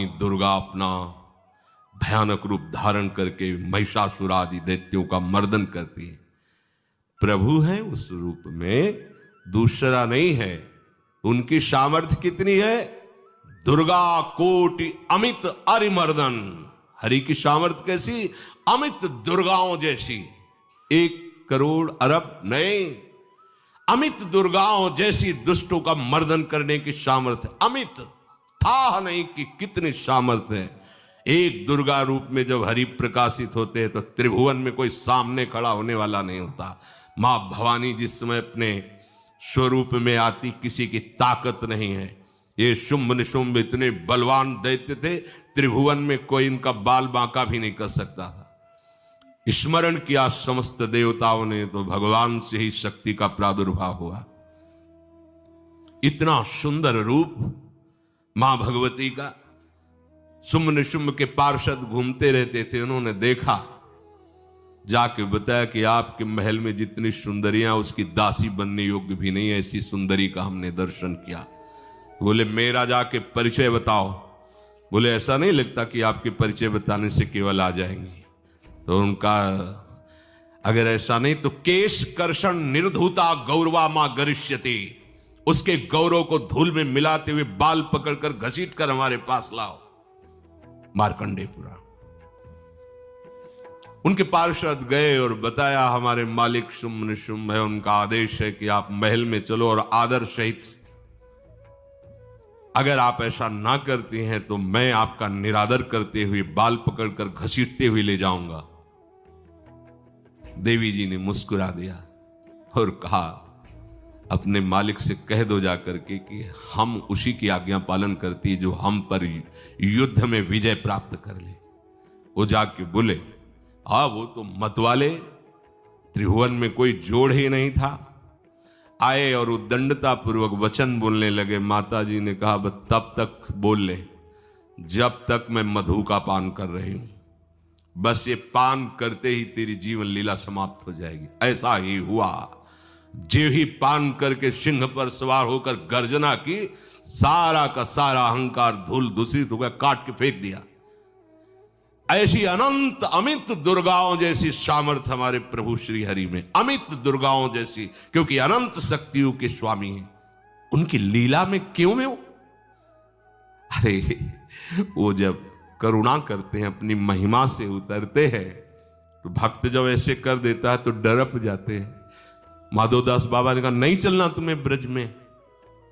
भवानी दुर्गा अपना भयानक रूप धारण करके महिषासुर आदि दैत्यों का मर्दन करती है। प्रभु है उस रूप में, दूसरा नहीं है। उनकी सामर्थ्य कितनी है? दुर्गा कोटि अमित अरिमर्दन। हरि की सामर्थ्य कैसी? अमित दुर्गाओं जैसी। 1 करोड़ अरब नहीं, अमित दुर्गाओं जैसी दुष्टों का मर्दन करने की सामर्थ्य। अमित था नहीं कि कितनी सामर्थ्य है। एक दुर्गा रूप में जब हरि प्रकाशित होते हैं तो त्रिभुवन में कोई सामने खड़ा होने वाला नहीं होता। मां भवानी जिस समय अपने स्वरूप में आती, किसी की ताकत नहीं है। ये शुंभ निशुंभ इतने बलवान दैत्य थे, त्रिभुवन में कोई इनका बाल बांका भी नहीं कर सकता था। स्मरण किया समस्त देवताओं ने तो भगवान से ही शक्ति का प्रादुर्भाव हुआ। इतना सुंदर रूप मां भगवती का। शुंभ निशुंभ के पार्षद घूमते रहते थे, उन्होंने देखा, जाके बताया कि आपके महल में जितनी सुंदरियां उसकी दासी बनने योग्य भी नहीं है, ऐसी सुंदरी का हमने दर्शन किया। बोले मेरा जाके परिचय बताओ। बोले ऐसा नहीं लगता कि आपके परिचय बताने से केवल आ जाएंगी। तो उनका अगर ऐसा नहीं तो केश कर्षण निर्धूता गौरवा मां गरिष्यति, उसके गौरव को धूल में मिलाते हुए बाल पकड़कर घसीट कर हमारे पास लाओ। मार्कंडेय पुराण। उनके पार्षद गए और बताया हमारे मालिक शुंभ निशुंभ है, उनका आदेश है कि आप महल में चलो और आदर सहित, अगर आप ऐसा ना करती हैं तो मैं आपका निरादर करते हुए बाल पकड़कर घसीटते हुए ले जाऊंगा। देवी जी ने मुस्कुरा दिया और कहा अपने मालिक से कह दो जाकर के कि हम उसी की आज्ञा पालन करती जो हम पर युद्ध में विजय प्राप्त कर ले। वो जाके बोले हाँ वो तो मतवाले, त्रिभुवन में कोई जोड़ ही नहीं था। आए और उद्दंडता पूर्वक वचन बोलने लगे। माता जी ने कहा बस तब तक बोल ले जब तक मैं मधु का पान कर रही हूं। बस ये पान करते ही तेरी जीवन लीला समाप्त हो जाएगी। ऐसा ही हुआ। जो ही पान करके सिंह पर सवार होकर गर्जना की, सारा का सारा अहंकार धूल दूषित हो गया, काट के फेंक दिया। ऐसी अनंत अमित दुर्गाओं जैसी सामर्थ्य हमारे प्रभु श्री हरि में, अमित दुर्गाओं जैसी, क्योंकि अनंत शक्तियों के स्वामी हैं। उनकी लीला में क्यों में हो? अरे वो जब करुणा करते हैं, अपनी महिमा से उतरते हैं, तो भक्त जब ऐसे कर देता है तो डरप जाते हैं। माधवदास बाबा ने कहा नहीं चलना तुम्हें ब्रज में,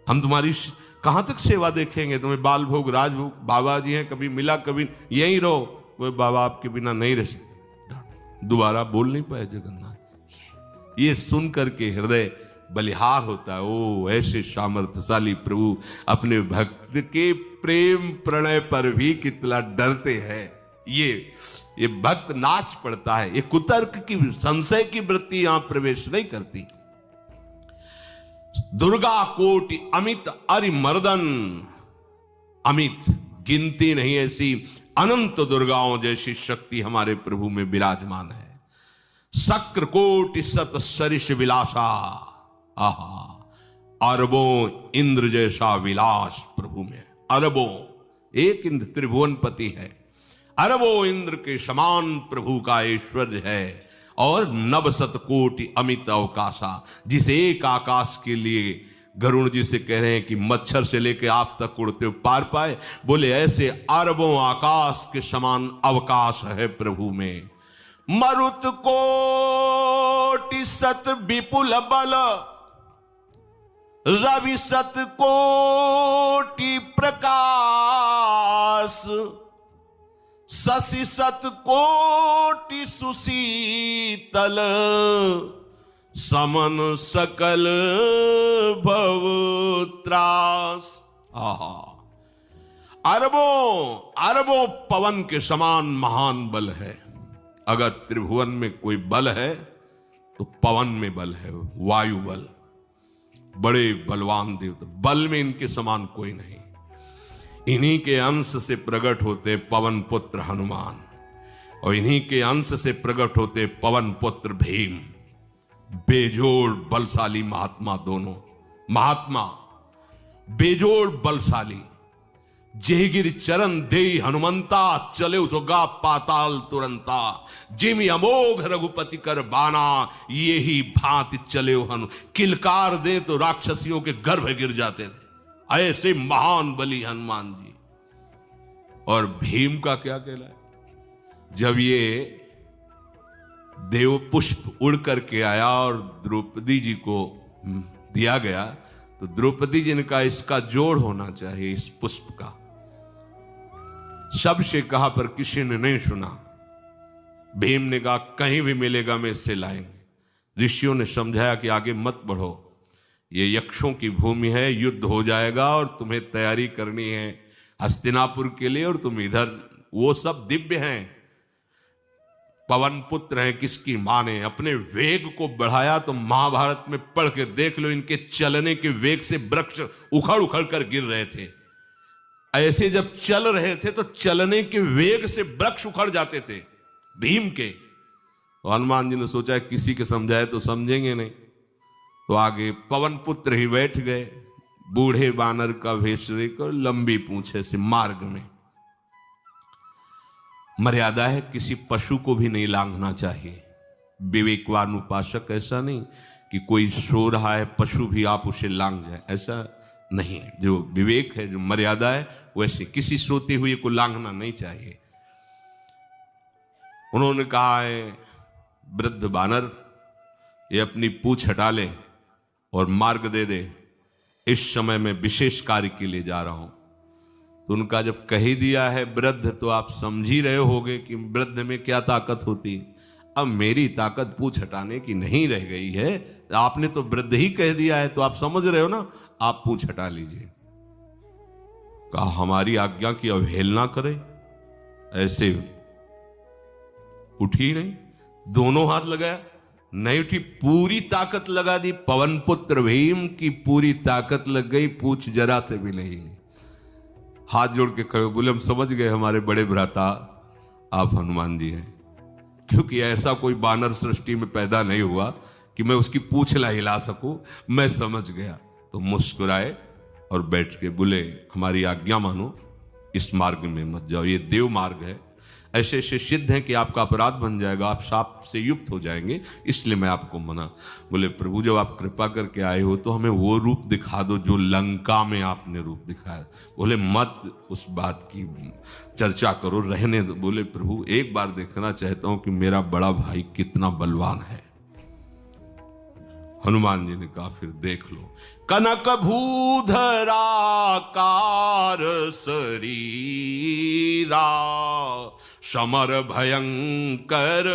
हम तुम्हारी कहां तक सेवा देखेंगे, तुम्हें बाल भोग राजभोग। बाबा जी हैं, कभी मिला कभी यहीं रहो। वो बाबा आपके बिना नहीं रह सकते। दोबारा बोल नहीं पाए जगन्नाथ। ये सुन करके हृदय बलिहार होता है। ओ ऐसे सामर्थ्यशाली प्रभु अपने भक्त के प्रेम प्रणय पर भी कितना डरते हैं। ये भक्त नाच पड़ता है। ये कुतर्क की, संशय की वृत्ति यहां प्रवेश नहीं करती। दुर्गा कोटि अमित अरिमर्दन। अमित गिनती नहीं, ऐसी अनंत दुर्गाओं जैसी शक्ति हमारे प्रभु में विराजमान है। शक्र कोटि सत सरिष विलासा। आहा, अरबों इंद्र जैसा विलास प्रभु में। अरबों, एक इंद्र त्रिभुवनपति है, अरबों इंद्र के समान प्रभु का ऐश्वर्य है। और नवशत कोटि अमित अवकाशा, जिस एक आकाश के लिए गरुड़ जी से कह रहे हैं कि मच्छर से लेके आप तक उड़ते हो पार पाए, बोले ऐसे अरबों आकाश के समान अवकाश है प्रभु में। मरुत कोटि सत विपुल बल, रवि सत कोटि प्रकाश, शशि सत कोटि सुशीतल, समन सकल भव त्रास। आहा, अरबों पवन के समान महान बल है। अगर त्रिभुवन में कोई बल है तो पवन में बल है, वायु बल। बड़े बलवान देवता, बल में इनके समान कोई नहीं। इन्हीं के अंश से प्रकट होते पवन पुत्र हनुमान, और इन्हीं के अंश से प्रकट होते पवन पुत्र भीम। बेजोड़ बलशाली महात्मा, दोनों महात्मा बेजोड़ बलशाली। जेगिर चरण दे हनुमंता, चले उसोगा पाताल तुरंता। जिमि अमोघ रघुपति कर बाना, ये ही भांति चले हनु। किलकार दे तो राक्षसियों के गर्भ गिर जाते थे, ऐसे महान बली हनुमान जी। और भीम का क्या कहला है? जब ये देव पुष्प उड़ करके आया और द्रौपदी जी को दिया गया, तो द्रौपदी जी ने कहा इसका जोड़ होना चाहिए, इस पुष्प का। सबसे कहा पर किसी ने नहीं सुना। भीम ने कहा कहीं भी मिलेगा मैं इससे लाएंगे। ऋषियों ने समझाया कि आगे मत बढ़ो, ये यक्षों की भूमि है, युद्ध हो जाएगा और तुम्हें तैयारी करनी है हस्तिनापुर के लिए, और तुम इधर, वो सब दिव्य हैं, पवन पुत्र हैं, किसकी मां ने अपने वेग को बढ़ाया। तो महाभारत में पढ़ के देख लो, इनके चलने के वेग से वृक्ष उखड़ उखड़ कर गिर रहे थे। ऐसे जब चल रहे थे तो चलने के वेग से वृक्ष उखड़ जाते थे भीम के। तो हनुमान जी ने सोचा किसी के समझाए तो समझेंगे नहीं, तो आगे पवन पुत्र ही बैठ गए, बूढ़े बानर का भेष लेकर, लंबी पूंछे से। मार्ग में मर्यादा है, किसी पशु को भी नहीं लांघना चाहिए। विवेकवान उपासक ऐसा नहीं कि कोई सो रहा है पशु भी आप उसे लांघ जाए, ऐसा नहीं है। जो विवेक है, जो मर्यादा है, वैसे किसी सोते हुए को लांघना नहीं चाहिए। उन्होंने कहा है वृद्ध बानर, ये अपनी पूंछ हटा ले और मार्ग दे दे, इस समय मैं विशेष कार्य के लिए जा रहा हूं। तो उनका जब कह ही दिया है वृद्ध, तो आप समझ ही रहे होगे कि वृद्ध में क्या ताकत होती। अब मेरी ताकत पूंछ हटाने की नहीं रह गई है, आपने तो वृद्ध ही कह दिया है, तो आप समझ रहे हो ना, आप पूंछ हटा लीजिए। कहा हमारी आज्ञा की अवहेलना करे, ऐसे उठी नहीं, दोनों हाथ लगाया, नहीं उठी, पूरी ताकत लगा दी। पवन पुत्र भीम की पूरी ताकत लग गई, पूंछ जरा से भी नहीं। हाथ जोड़ के खड़े बोले हम समझ गए हमारे बड़े भ्राता आप हनुमान जी हैं, क्योंकि ऐसा कोई बानर सृष्टि में पैदा नहीं हुआ कि मैं उसकी पूंछ ला हिला सकूं। मैं समझ गया। तो मुस्कुराए और बैठ के बोले हमारी आज्ञा मानो, इस मार्ग में मत जाओ, ये देव मार्ग है, ऐसे ऐसे सिद्ध हैं कि आपका अपराध बन जाएगा, आप शाप से युक्त हो जाएंगे, इसलिए मैं आपको मना। बोले प्रभु जब आप कृपा करके आए हो तो हमें वो रूप दिखा दो जो लंका में आपने रूप दिखाया। बोले मत उस बात की चर्चा करो, रहने दो। बोले प्रभु एक बार देखना चाहता हूं कि मेरा बड़ा भाई कितना बलवान है। हनुमान जी ने कहा फिर देख लो। कनक भूधराकार शरीरा, समर भयंकर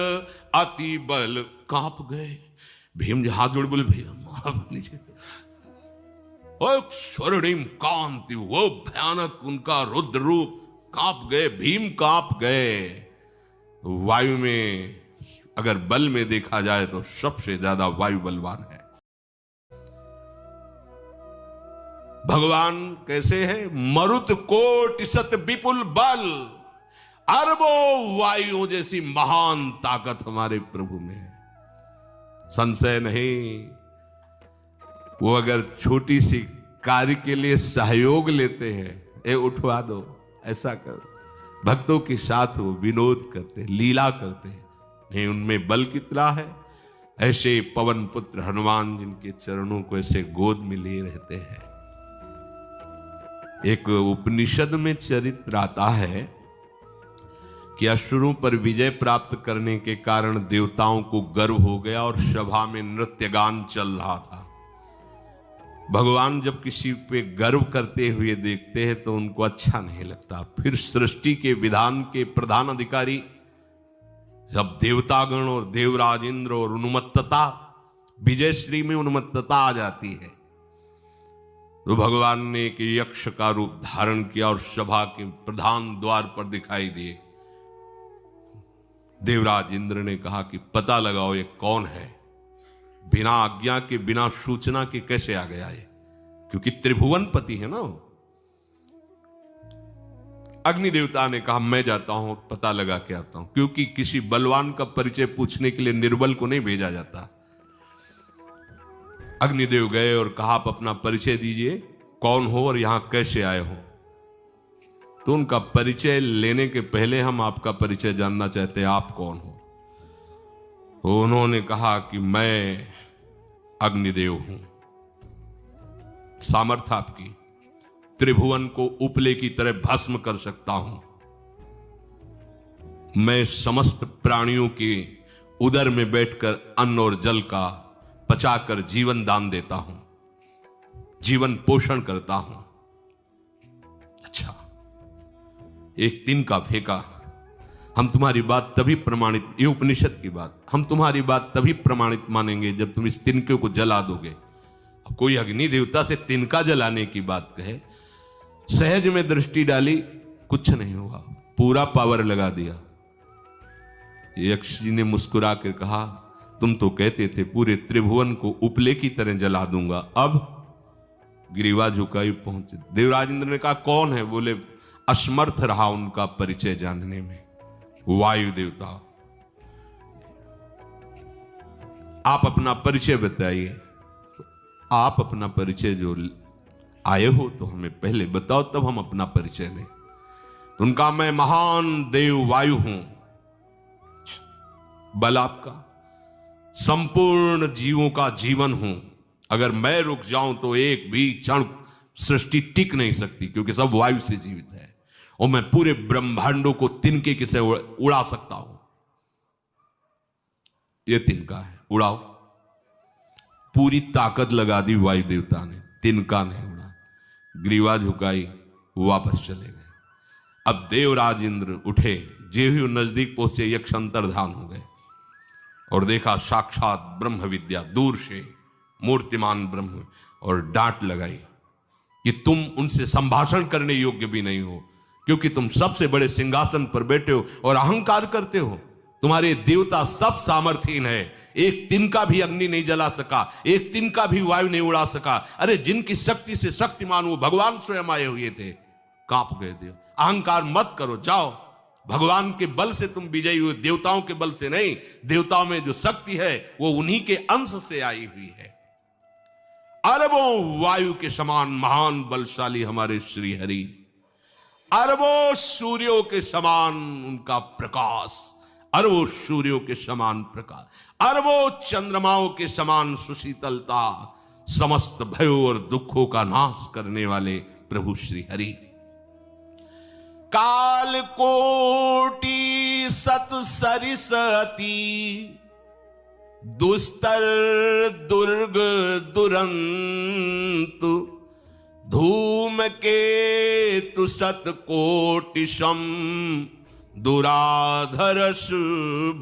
अति बल। कांप गए भीम जी, हाथ जोड़ बोले भैया नीचे। स्वर्णिम कांति, वो भयानक उनका रुद्र रूप, कांप गए भीम, कांप गए। वायु में अगर बल में देखा जाए तो सबसे ज्यादा वायु बलवान है। भगवान कैसे है? मरुत कोटि सत विपुल बल, अरबों वायुओं जैसी महान ताकत हमारे प्रभु में है, संशय नहीं। वो अगर छोटी सी कार्य के लिए सहयोग लेते हैं, ए उठवा दो, ऐसा करो, भक्तों के साथ वो विनोद करते, लीला करते हैं, नहीं उनमें बल कितना है। ऐसे पवन पुत्र हनुमान जिनके चरणों को ऐसे गोद में लिए रहते हैं। एक उपनिषद में चरित्र आता है कि असुरों पर विजय प्राप्त करने के कारण देवताओं को गर्व हो गया और सभा में नृत्य गान चल रहा था। भगवान जब किसी पे गर्व करते हुए देखते हैं तो उनको अच्छा नहीं लगता। फिर सृष्टि के विधान के प्रधान अधिकारी जब देवतागण और देवराज इंद्र और उन्मत्तता, विजयश्री में उन्मत्तता आ जाती है, तो भगवान ने एक यक्ष का रूप धारण किया और सभा के प्रधान द्वार पर दिखाई दिए। देवराज इंद्र ने कहा कि पता लगाओ ये कौन है, बिना आज्ञा के, बिना सूचना के कैसे आ गया ये, क्योंकि त्रिभुवनपति है ना। अग्नि देवता ने कहा मैं जाता हूं, पता लगा के आता हूं, क्योंकि किसी बलवान का परिचय पूछने के लिए निर्बल को नहीं भेजा जाता। अग्निदेव गए और कहा आप अपना परिचय दीजिए, कौन हो और यहां कैसे आए हो। तो उनका परिचय लेने के पहले हम आपका परिचय जानना चाहते हैं, आप कौन हो? तो उन्होंने कहा कि मैं अग्निदेव हूं। सामर्थ्य आपकी, त्रिभुवन को उपले की तरह भस्म कर सकता हूं। मैं समस्त प्राणियों के उदर में बैठकर अन्न और जल का पचाकर जीवन दान देता हूं, जीवन पोषण करता हूं। अच्छा, एक तिनका फेंका, हम तुम्हारी बात तभी प्रमाणित, ये उपनिषद की बात, हम तुम्हारी बात तभी प्रमाणित मानेंगे जब तुम इस तिनके को जला दोगे। अब कोई अग्नि देवता से तिनका जलाने की बात कहे, सहज में दृष्टि डाली, कुछ नहीं हुआ, पूरा पावर लगा दिया। यक्ष जी ने मुस्कुरा कर कहा, तुम तो कहते थे पूरे त्रिभुवन को उपले की तरह जला दूंगा, अब गिरीवा झुकाई पहुंचे। देवराज इंद्र ने कहा कौन है? बोले असमर्थ रहा उनका परिचय जानने में, वायु देवता। आप अपना परिचय बताइए। आप अपना परिचय जो आए हो तो हमें पहले बताओ, तब हम अपना परिचय दें। उनका मैं महान देव वायु हूं। बल आपका, संपूर्ण जीवों का जीवन हूं। अगर मैं रुक जाऊं तो एक भी क्षण सृष्टि टिक नहीं सकती, क्योंकि सब वायु से जीवित है, और मैं पूरे ब्रह्मांडों को तिनके के से उड़ा सकता हूं। ये तिनका है, उड़ाओ। पूरी ताकत लगा दी वायु देवता ने, तिनका नहीं उड़ा। ग्रीवा झुकाई, वापस चले गए। अब देवराज इंद्र उठे, जे ही नजदीक पहुंचे यक्ष अंतर्धान हो गए और देखा साक्षात ब्रह्म विद्या दूर से मूर्तिमान ब्रह्म, और डांट लगाई कि तुम उनसे संभाषण करने योग्य भी नहीं हो, क्योंकि तुम सबसे बड़े सिंहासन पर बैठे हो और अहंकार करते हो। तुम्हारे देवता सब सामर्थ्यहीन है, एक तिनका भी अग्नि नहीं जला सका, एक तिनका भी वायु नहीं उड़ा सका। अरे जिनकी शक्ति से शक्तिमान वो भगवान स्वयं आए हुए थे, कांप गए देव। अहंकार मत करो, जाओ, भगवान के बल से तुम विजयी हुए, देवताओं के बल से नहीं। देवताओं में जो शक्ति है वो उन्हीं के अंश से आई हुई है। अरबों वायु के समान महान बलशाली हमारे श्री हरि, अरबों सूर्यों के समान उनका प्रकाश, अरबों सूर्यों के समान प्रकाश, अरबों चंद्रमाओं के समान सुशीतलता, समस्त भयों और दुखों का नाश करने वाले प्रभु श्री हरि। काल कोटि सत सरिस अति, दुस्तर दुर्ग दुरंत, धूम केतु सत कोटि सम, दुराधरस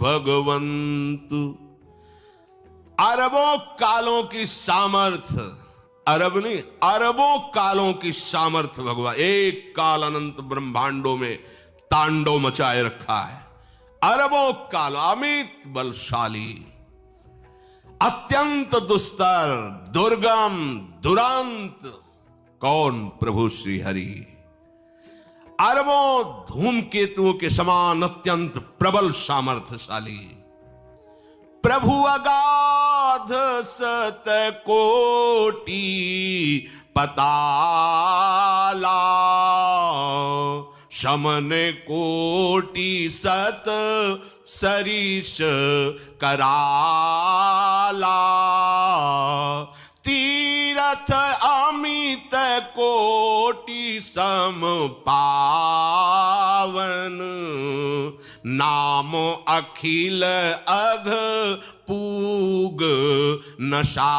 भगवंत। अरबों कालों की सामर्थ्य, अरब नहीं, अरबों कालों की सामर्थ्य भगवान, एक काल अनंत ब्रह्मांडों में तांडव मचाए रखा है। अरबों काल, अमित बलशाली, अत्यंत दुस्तर, दुर्गम, दुरांत, कौन? प्रभु श्री हरि। अरबों धूमकेतुओं के समान अत्यंत प्रबल सामर्थ्यशाली, प्रभु अगाध सत कोटि पताला, शमन कोटि सत सरिस कराला, तीरथ अमित कोटि सम पावन, नाम अखिल अघ पूग नशावन।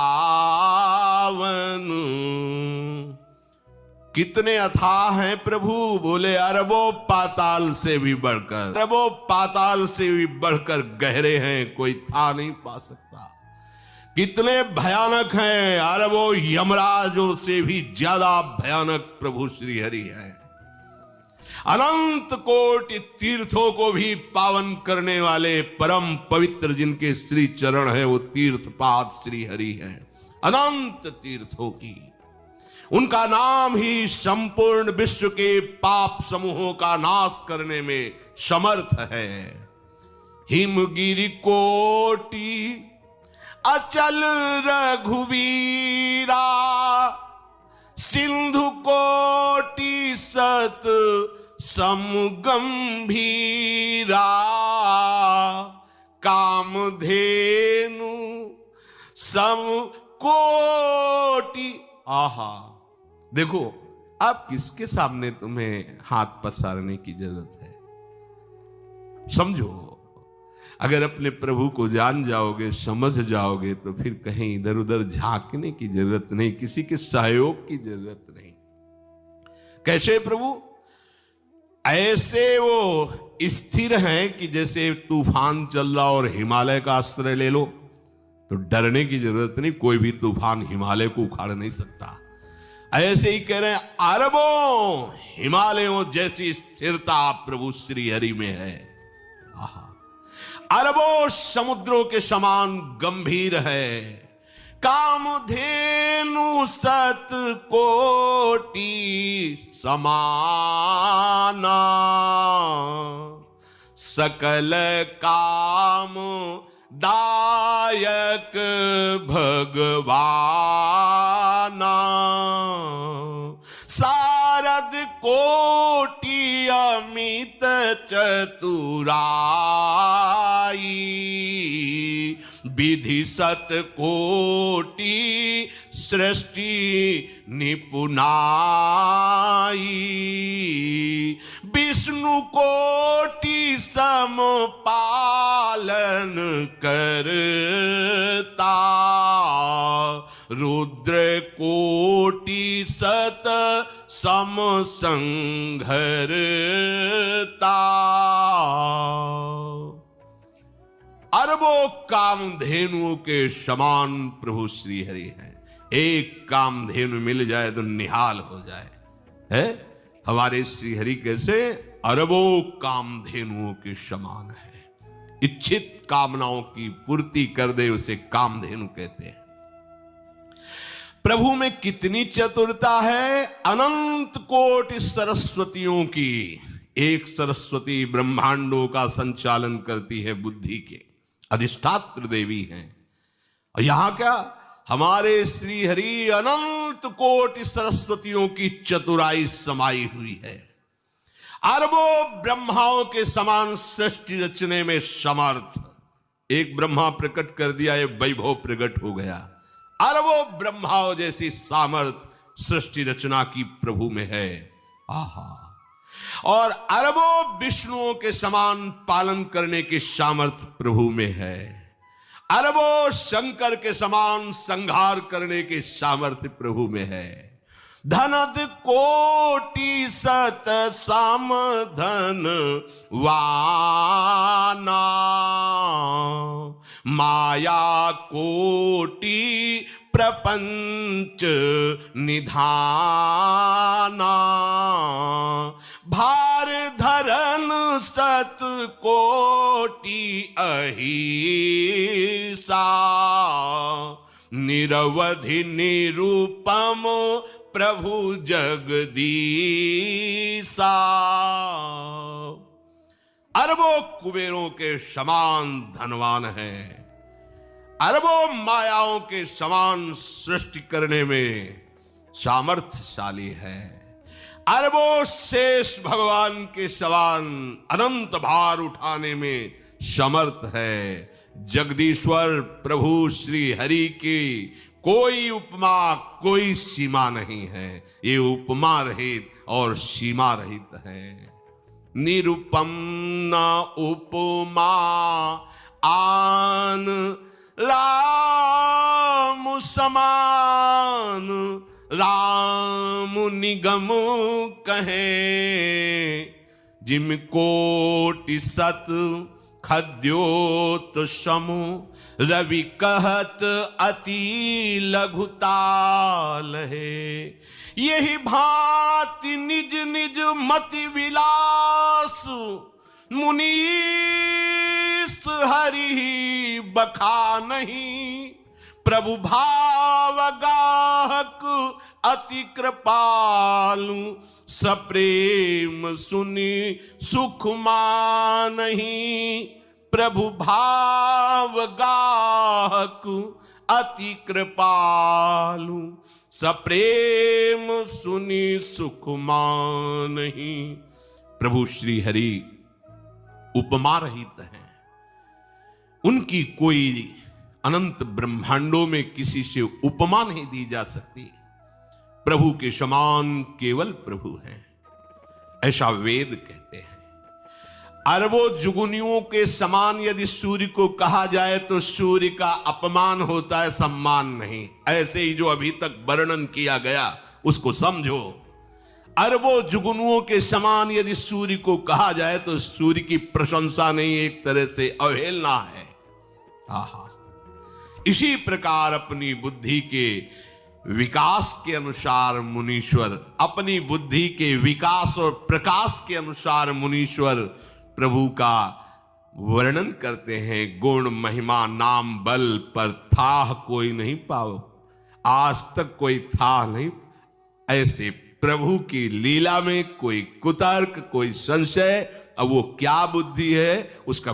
कितने अथाह हैं प्रभु? बोले अरबों पाताल से भी बढ़कर, अरबों पाताल से भी बढ़कर गहरे हैं, कोई था नहीं पा सकता। कितने भयानक हैं, अरबों यमराजों से भी ज्यादा भयानक प्रभु श्री हरि हैं। अनंत कोटि तीर्थों को भी पावन करने वाले परम पवित्र जिनके श्री चरण हैं, वो तीर्थपाद श्री हरि हैं। अनंत तीर्थों की, उनका नाम ही संपूर्ण विश्व के पाप समूहों का नाश करने में समर्थ है। हिमगिरि कोटि अचल रघुवीरा, सिंधु कोटि सत सम गंभीरा, कामधेनु सम कोटि। आहा, देखो अब किसके सामने तुम्हें हाथ पसारने की जरूरत है? समझो, अगर अपने प्रभु को जान जाओगे, समझ जाओगे, तो फिर कहीं इधर उधर झांकने की जरूरत नहीं, किसी के सहयोग की जरूरत नहीं। कैसे प्रभु? ऐसे वो स्थिर हैं कि जैसे तूफान चल रहा और हिमालय का आश्रय ले लो तो डरने की जरूरत नहीं, कोई भी तूफान हिमालय को उखाड़ नहीं सकता। ऐसे ही कह रहे हैं, अरबों हिमालयों जैसी स्थिरता प्रभु श्री हरि में है। आहा, अरबों समुद्रों के समान गंभीर है, कामधेनु सत कोटि समाना, सकल काम दायक भगवाना, सारद कोटि अमित चतुराई, विधि सत कोटि सृष्टि निपुणाई, विष्णु कोटि सम पालन करता, रुद्र कोटि सत सम संघरता। अरबों कामधेनुओं के समान प्रभु श्री हरि हैं। एक कामधेनु मिल जाए तो निहाल हो जाए, है हमारे श्री हरि कैसे? अरबों कामधेनुओं के समान है। इच्छित कामनाओं की पूर्ति कर दे उसे कामधेनु कहते हैं। प्रभु में कितनी चतुरता है! अनंत कोटि सरस्वतियों की एक सरस्वती ब्रह्मांडों का संचालन करती है, बुद्धि के अधिष्ठात्र देवी हैं। और यहां क्या, हमारे श्री हरि अनंत कोटि सरस्वतियों की चतुराई समाई हुई है। अरबों ब्रह्माओं के समान सृष्टि रचने में समर्थ। एक ब्रह्मा प्रकट कर दिया, ये वैभव प्रकट हो गया। अरबों ब्रह्माओं जैसी सामर्थ सृष्टि रचना की प्रभु में है। आहा, और अरबों विष्णुओं के समान पालन करने की सामर्थ प्रभु में है। अरबों शंकर के समान संहार करने की सामर्थ्य प्रभु में है। धनद कोटि सत सम धन वाना, माया कोटि प्रपंच निधाना, भार धरन सत कोटि अहिसा, निरवधि निरूपम प्रभु जगदीसा। अरबों कुबेरों के समान धनवान है। अरबों मायाओं के समान सृष्टि करने में सामर्थ्यशाली है। अरबों शेष भगवान के समान अनंत भार उठाने में समर्थ है। जगदीश्वर प्रभु श्री हरि की कोई उपमा, कोई सीमा नहीं है। ये उपमा रहित और सीमा रहित है। निरुपम न उपमा आन राम समान, राम निगम कहे, जिम कोटि सत खद्योत समु, रवि कहत अति लघुताल है। यही भांति निज निज मति विलास, मुनीस हरि बखा नहीं। प्रभु भाव गाहक अति कृपालु, सप्रेम सुनि सुख मानहि। प्रभु भाव गाहक अति कृपालु, सप्रेम सुनि सुख मानहि। प्रभु श्री हरि उपमा रहित हैं। उनकी कोई अनंत ब्रह्मांडों में किसी से उपमा नहीं दी जा सकती। प्रभु के समान केवल प्रभु हैं, ऐसा वेद कहते हैं। अरबों जुगुनियों के समान यदि सूर्य को कहा जाए तो सूर्य का अपमान होता है, सम्मान नहीं। ऐसे ही जो अभी तक वर्णन किया गया उसको समझो। अरबों जुगनुओं के समान यदि सूर्य को कहा जाए तो सूर्य की प्रशंसा नहीं, एक तरह से अवहेलना है। आहा, इसी प्रकार अपनी बुद्धि के विकास के अनुसार मुनीश्वर, अपनी बुद्धि के विकास और प्रकाश के अनुसार मुनीश्वर प्रभु का वर्णन करते हैं। गुण महिमा नाम बल पर थाह कोई नहीं पाओ, आज तक कोई थाह नहीं। ऐसे प्रभु की लीला में कोई कुतर्क, कोई संशय, अब वो क्या बुद्धि है उसका